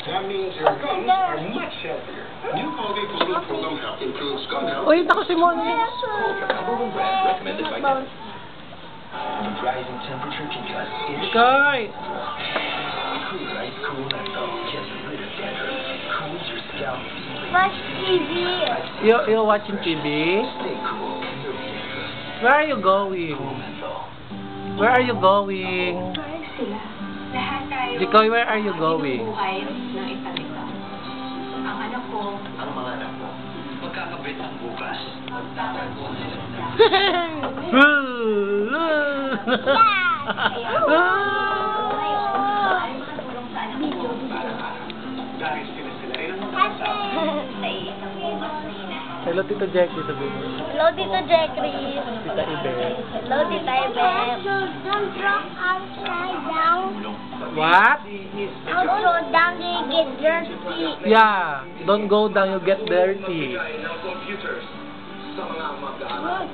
That means your gums are much healthier. New Colgate Total Pro Gum Health improves gum health. Uy, ako si Mon. Number 1 brand recommended by dentists. The rising temperature can cause itch. Koy! Cool Ice Cool Menthol gets rid of dandruff. Cools your scalp easily. Watch TV. You watching TV? Stay cool. No dandruff. Where are you going? Cool Menthol. Where are you going? Sila. Lahat tayo. Jikoy, where are you going? Buhay ng isang isa. Ang anak ko. Ang mga anak mo, magkakabit ang bukas. Makatulong sa anak ko. Dahil sila rin ang magkakasama. Sa isang bukas na hinahanap. Hello, Tito Jackie. Sabi mo. Hello, Tito Jackie. Tita Ibe. Hello, Tita Ibe. Don't drop upside down. What? Also, down you get dirty. Yeah. Don't go down, you get dirty. Ng computers sa mga mag-aaral.